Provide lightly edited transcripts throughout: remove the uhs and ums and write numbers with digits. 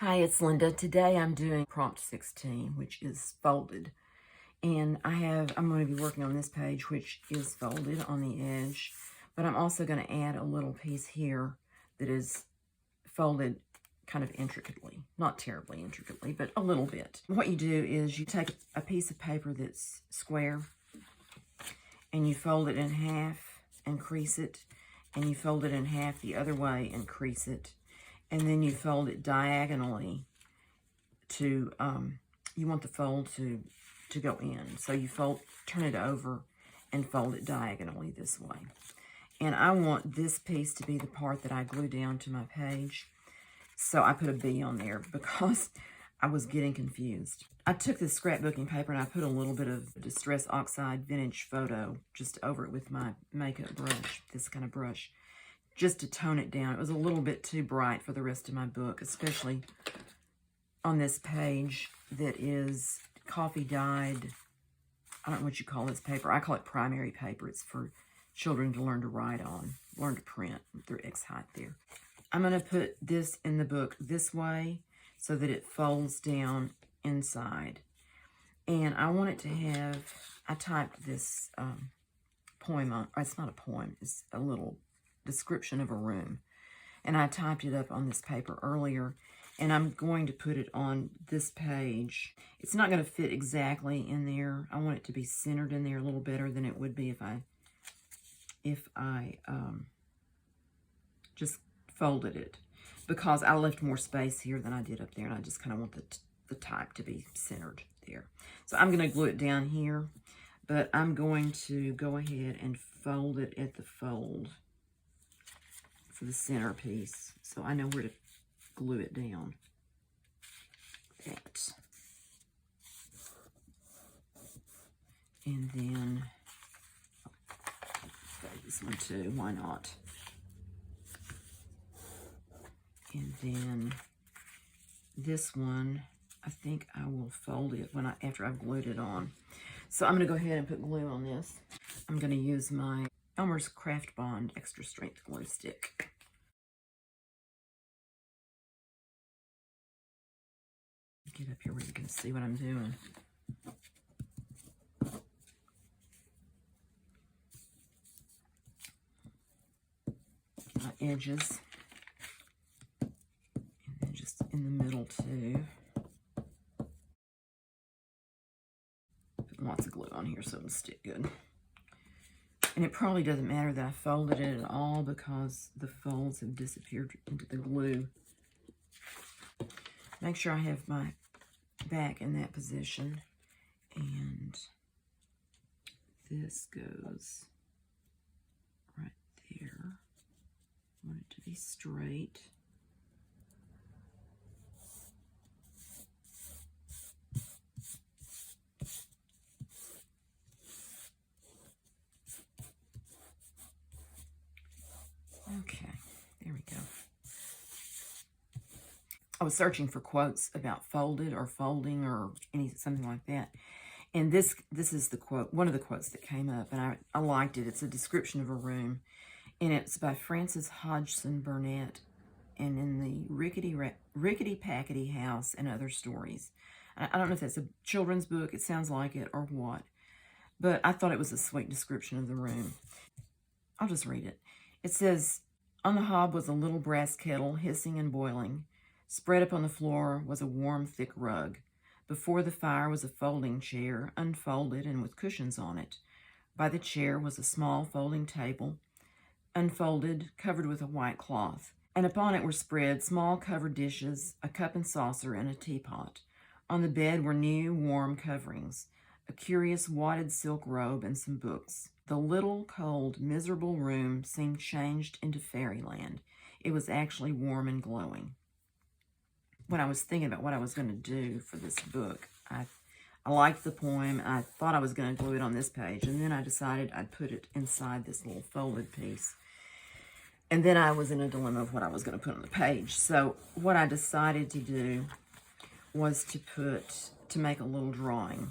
Hi, it's Linda. Today I'm doing prompt 16, which is folded. And I'm going to be working on this page, which is folded on the edge. But I'm also going to add a little piece here that is folded kind of intricately. Not terribly intricately, but a little bit. What you do is you take a piece of paper that's square, and you fold it in half and crease it. And you fold it in half the other way and crease it. And then you fold it diagonally to, you want the fold to go in. So you turn it over and fold it diagonally this way. And I want this piece to be the part that I glue down to my page. So I put a B on there because I was getting confused. I took this scrapbooking paper and I put a little bit of Distress Oxide Vintage Photo just over it with my makeup brush, this kind of brush, just to tone it down. It was a little bit too bright for the rest of my book, especially on this page that is coffee dyed. I don't know what you call this paper. I call it primary paper. It's for children to learn to write on, learn to print with their X height there. I'm going to put this in the book this way so that it folds down inside. And I want it to have, I typed this poem on, it's not a poem, it's a little description of a room. And I typed it up on this paper earlier, and I'm going to put it on this page. It's not going to fit exactly in there. I want it to be centered in there a little better than it would be if I just folded it, because I left more space here than I did up there, and I just kind of want the type to be centered there. So I'm going to glue it down here, but I'm going to go ahead and fold it at the fold for the center piece, so I know where to glue it down at. And then fold this one too, why not? And then this one, I think I will fold it after I've glued it on. So I'm going to go ahead and put glue on this. I'm going to use my Elmer's Craft Bond Extra Strength Glue Stick. Get up here where you can see what I'm doing. My edges. And then just in the middle too. Put lots of glue on here so it'll stick good. And it probably doesn't matter that I folded it at all because the folds have disappeared into the glue. Make sure I have my back in that position. And this goes right there. I want it to be straight. Okay, there we go. I was searching for quotes about folded or folding or something like that. And this is the quote, one of the quotes that came up, and I liked it. It's a description of a room, and it's by Frances Hodgson Burnett, and in the Rickety Packety House and Other Stories. I don't know if that's a children's book, it sounds like it, or what. But I thought it was a sweet description of the room. I'll just read it. It says, on the hob was a little brass kettle, hissing and boiling. Spread up on the floor was a warm, thick rug. Before the fire was a folding chair, unfolded and with cushions on it. By the chair was a small folding table, unfolded, covered with a white cloth. And upon it were spread small covered dishes, a cup and saucer, and a teapot. On the bed were new, warm coverings, a curious wadded silk robe, and some books. The little, cold, miserable room seemed changed into fairyland. It was actually warm and glowing. When I was thinking about what I was going to do for this book, I liked the poem. I thought I was going to glue it on this page, and then I decided I'd put it inside this little folded piece. And then I was in a dilemma of what I was going to put on the page. So what I decided to do was to make a little drawing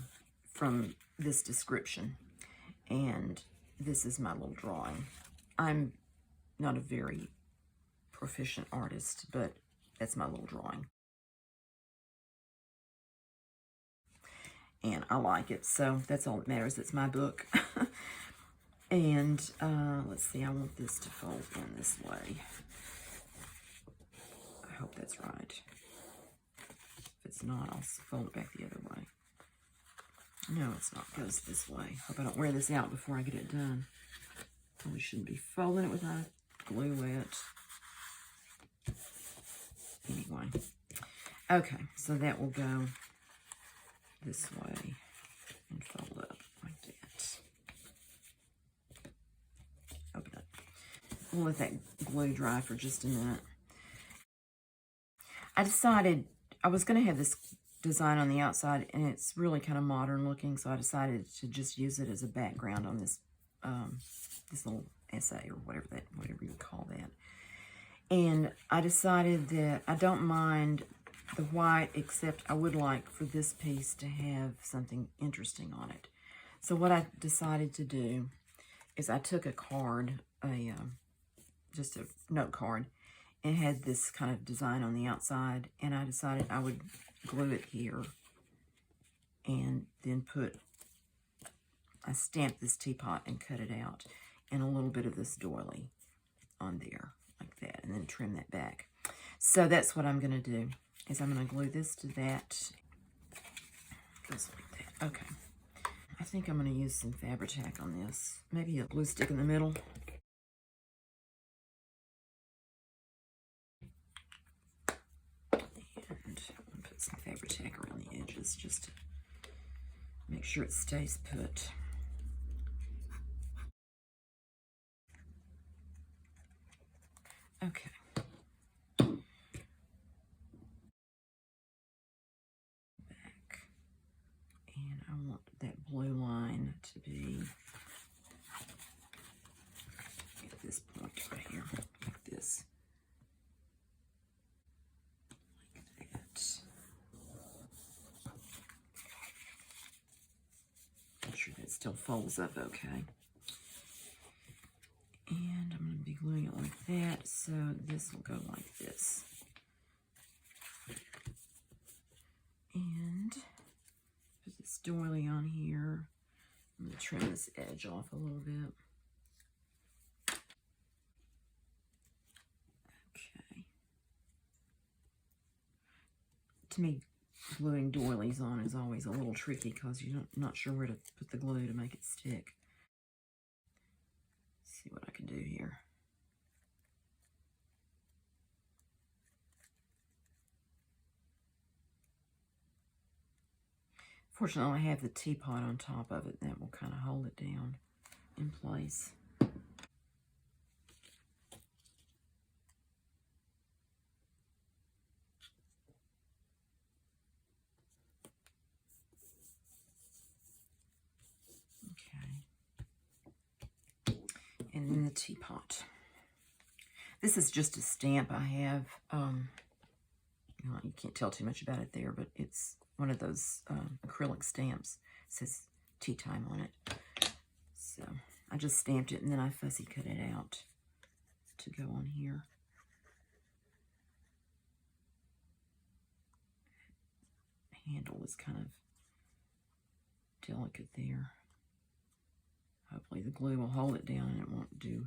from this description. And this is my little drawing. I'm not a very proficient artist, but that's my little drawing. and I like it, so that's all that matters. It's my book. And let's see, I want this to fold in this way. I hope that's right. If it's not, I'll fold it back the other way. No, it's not. It goes this way. Hope I don't wear this out before I get it done. Probably shouldn't be folding it with my glue wet. Anyway. Okay, so that will go this way and fold up like that. Open it. We'll let that glue dry for just a minute. I decided I was going to have this design on the outside, and it's really kind of modern looking, so I decided to just use it as a background on this this little essay, or whatever you call that. And I decided that I don't mind the white, except I would like for this piece to have something interesting on it. So what I decided to do is I took a card, just a note card, and had this kind of design on the outside, and I decided I would glue it here and then I stamped this teapot and cut it out, and a little bit of this doily on there like that, and then trim that back. So that's what I'm going to do, is I'm going to glue this to that. Goes like that. Okay. I think I'm going to use some Fabri-Tac on this. Maybe a glue stick in the middle. Some Fabri-Tac around the edges just to make sure it stays put. Okay. Back. And I want that blue line to be at this point right here, like this. Sure that still folds up okay. And I'm going to be gluing it like that, so this will go like this. And put this doily on here. I'm going to trim this edge off a little bit. Okay. To me, gluing doilies on is always a little tricky because you're not sure where to put the glue to make it stick. Let's see what I can do here. Fortunately, I have the teapot on top of it, and that will kind of hold it down in place. And then the teapot. This is just a stamp I have. You can't tell too much about it there, but it's one of those acrylic stamps. It says tea time on it. So I just stamped it, and then I fussy cut it out to go on here. The handle is kind of delicate there. Hopefully the glue will hold it down and it won't do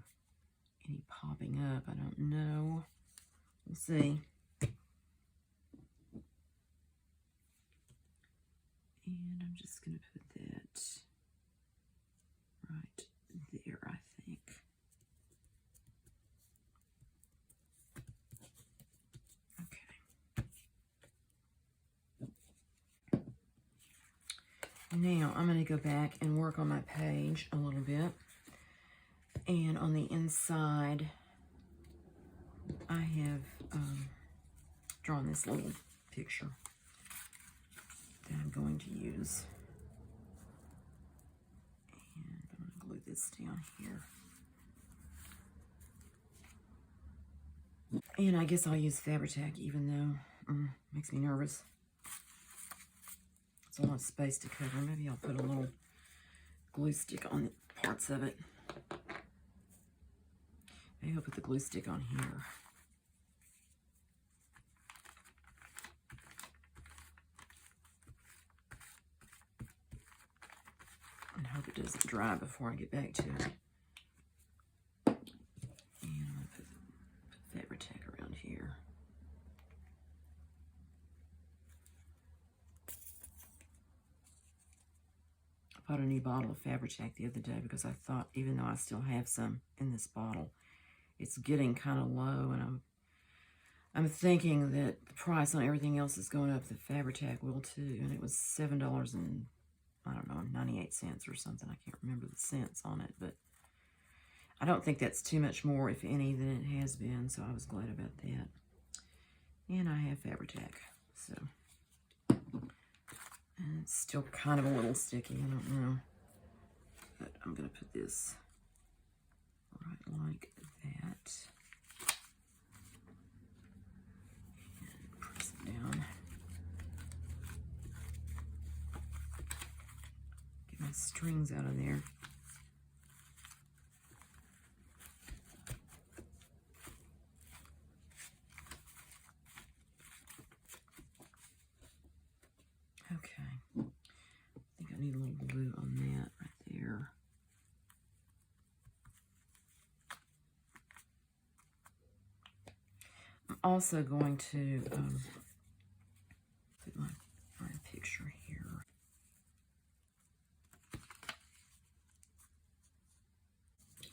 any popping up. I don't know. We'll see. And I'm just going to put that right there, I think. Now, I'm going to go back and work on my page a little bit. And on the inside, I have drawn this little picture that I'm going to use. And I'm going to glue this down here. And I guess I'll use Fabri-Tac, even though it makes me nervous. It's a lot of space to cover. Maybe I'll put a little glue stick on parts of it. Maybe I'll put the glue stick on here. it doesn't dry before I get back to it. And I'm going to put Fabri-Tac around here. I bought a new bottle of Fabri-Tac the other day because I thought, even though I still have some in this bottle, it's getting kind of low, and I'm thinking that the price on everything else is going up. The Fabri-Tac will too, and it was $7 and I don't know, 98 cents or something. I can't remember the cents on it, but I don't think that's too much more, if any, than it has been, so I was glad about that. And I have Fabri-Tac, so. And it's still kind of a little sticky, I don't know. But I'm going to put this right like that. And press it down. Get my strings out of there. Okay. I think I need a little glue on that right there. I'm also going to put my picture here.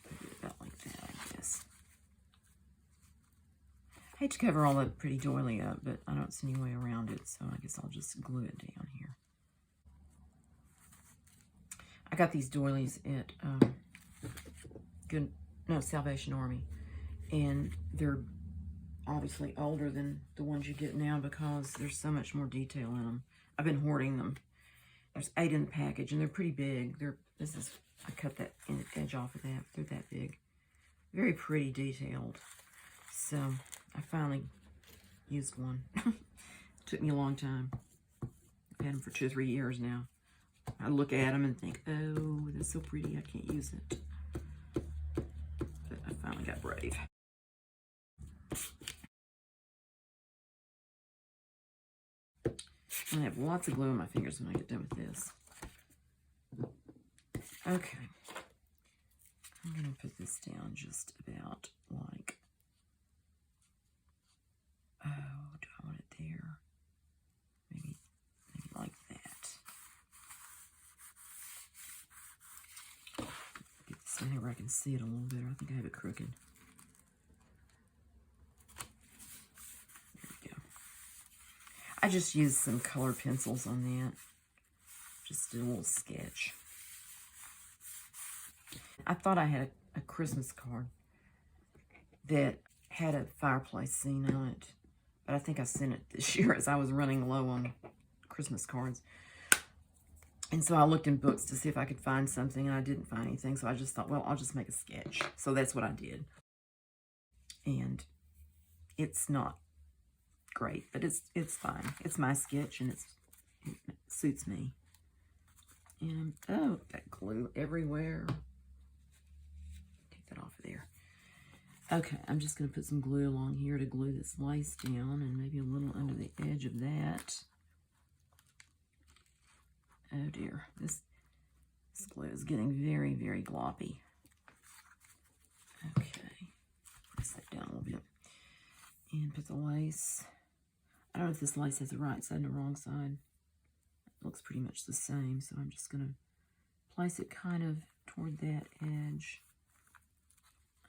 Put it about like that, I guess. I hate to cover all that pretty doily up, but I don't see any way around it, so I guess I'll just glue it down here. I got these doilies at Salvation Army, and they're obviously older than the ones you get now because there's so much more detail in them. I've been hoarding them. There's 8 in the package, and they're pretty big. I cut that edge off of that. They're that big. Very pretty detailed. So I finally used one. Took me a long time. I've had them for 2 or 3 years now. I look at them and think, oh, they're so pretty, I can't use it. But I finally got brave. And I have lots of glue on my fingers when I get done with this. Okay. I'm going to put this down just about like, oh, do I want it there? Maybe like that. Get this down here where I can see it a little better. I think I have it crooked. There we go. I just used some colored pencils on that. Just did a little sketch. I thought I had a Christmas card that had a fireplace scene on it, but I think I sent it this year as I was running low on Christmas cards. And so I looked in books to see if I could find something, and I didn't find anything, so I just thought, well, I'll just make a sketch. So that's what I did. And it's not great, but it's fine. It's my sketch, and it suits me. And, oh, that glue everywhere. Take that off of there. Okay, I'm just going to put some glue along here to glue this lace down, and maybe a little under the edge of that. Oh dear, this glue is getting very, very gloppy. Okay, press that down a little bit. And put the lace. I don't know if this lace has the right side and the wrong side. It looks pretty much the same, so I'm just going to place it kind of toward that edge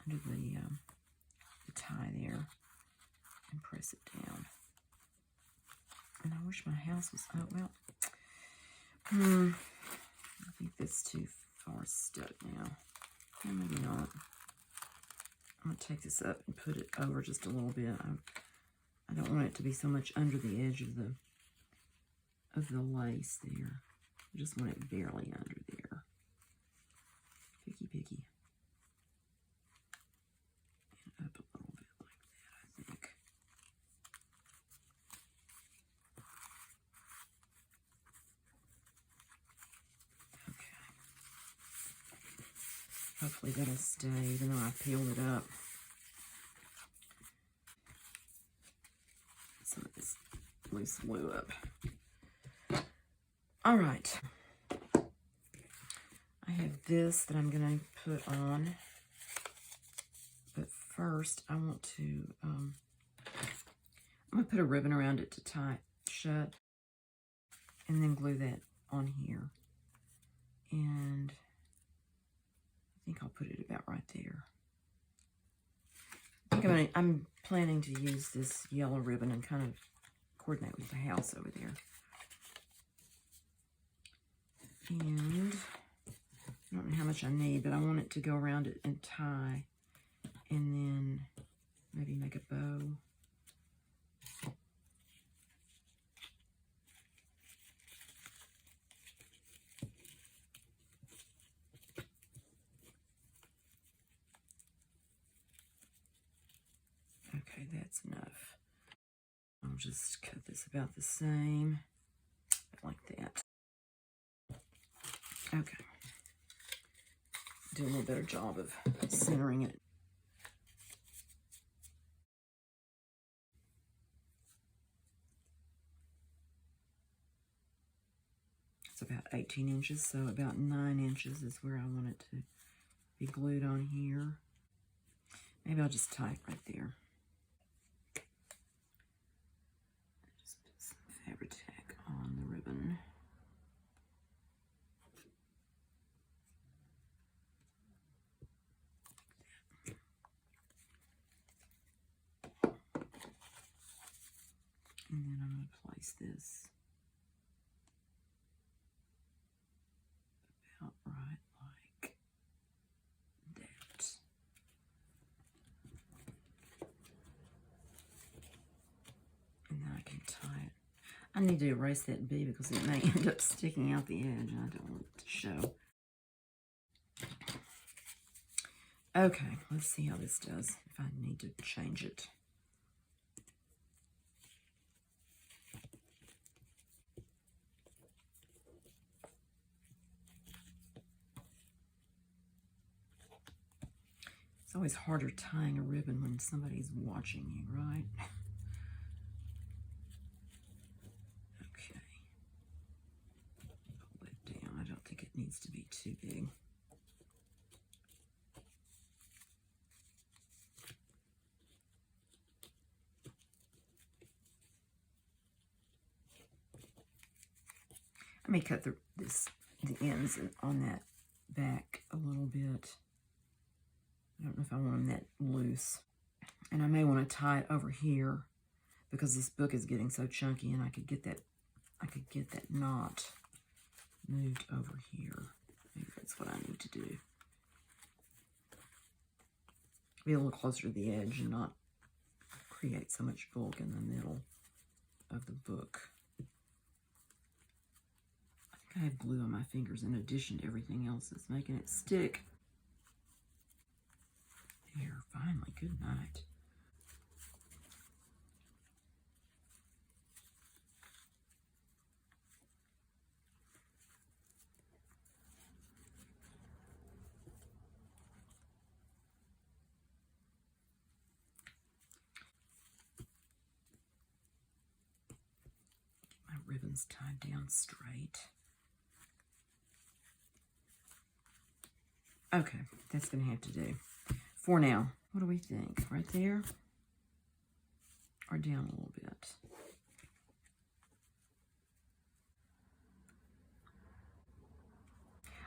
under the tie there and press it down. And I wish my house was, oh, well, I think that's too far stuck now. Yeah, maybe not. I'm going to take this up and put it over just a little bit. I don't want it to be so much under the edge of the lace there. I just want it barely under there. Picky, picky. And up a little bit like that, I think. Hopefully that'll stay, even though I peeled it up. Some of this loose glue up. All right. I have this that I'm going to put on. But first, I want to, I'm going to put a ribbon around it to tie it shut. And then glue that on here. And I think I'll put it about right there. I think I'm planning to use this yellow ribbon and kind of coordinate with the house over there. And I don't know how much I need, but I want it to go around it and tie. And then maybe make a bow. Okay, that's enough. I'll just cut this about the same, like that. Okay. Do a little better job of centering it. It's about 18 inches, so about 9 inches is where I want it to be glued on here. Maybe I'll just tie it right there. Just put some Fabri-Tac on the ribbon. And then I'm going to place this about right like that. And then I can tie it. I need to erase that B because it may end up sticking out the edge and I don't want it to show. Okay, let's see how this does, if I need to change it. It's always harder tying a ribbon when somebody's watching you, right? Okay. Pull it down. I don't think it needs to be too big. I may cut the ends on that back a little bit. I don't know if I want them that loose. And I may want to tie it over here because this book is getting so chunky and I could get that knot moved over here. Maybe that's what I need to do. Be a little closer to the edge and not create so much bulk in the middle of the book. I think I have glue on my fingers in addition to everything else that's making it stick. There, finally, good night. Get my ribbons tied down straight. Okay, that's going to have to do. For now, what do we think? Right there? Or down a little bit?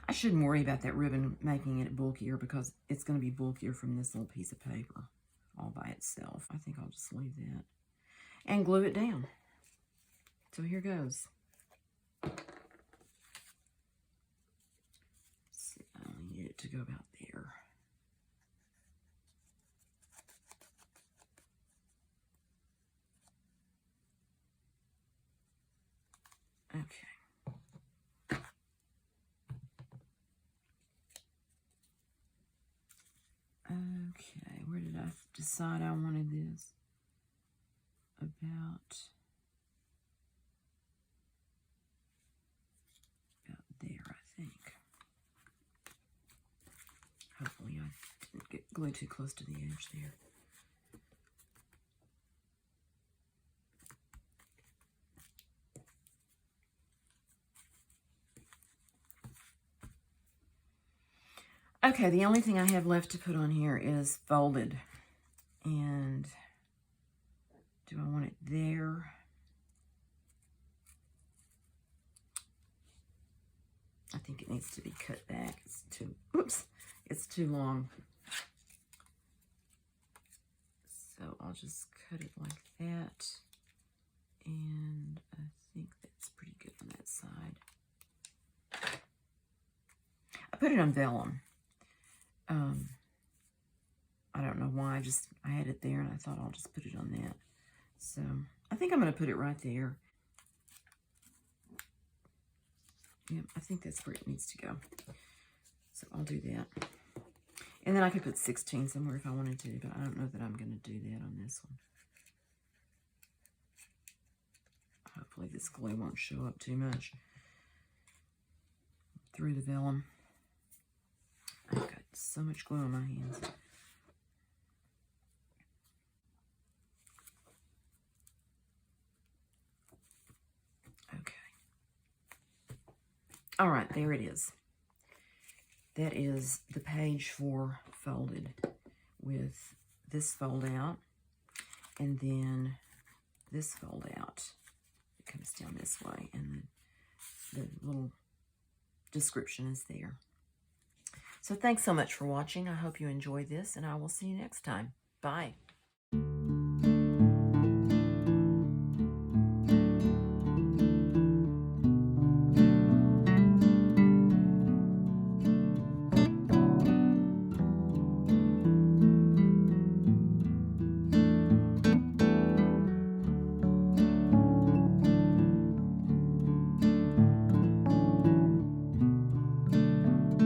I shouldn't worry about that ribbon making it bulkier because it's going to be bulkier from this little piece of paper all by itself. I think I'll just leave that. And glue it down. So here goes. See, I only need it to go about there. Okay. Okay, where did I decide I wanted this? About there, I think. Hopefully I didn't get glued too close to the edge there. Okay, the only thing I have left to put on here is folded. And do I want it there? I think it needs to be cut back. It's too, oops, it's too long. So I'll just cut it like that. And I think that's pretty good on that side. I put it on vellum. I don't know why, I had it there and I thought I'll just put it on that. So I think I'm going to put it right there. Yeah, I think that's where it needs to go. So I'll do that. And then I could put 16 somewhere if I wanted to, but I don't know that I'm going to do that on this one. Hopefully this glue won't show up too much through the vellum. I've got so much glue on my hands. Okay. All right, there it is. That is the page for folded with this fold out and then this fold out. It comes down this way and the little description is there. So thanks so much for watching. I hope you enjoyed this and I will see you next time. Bye.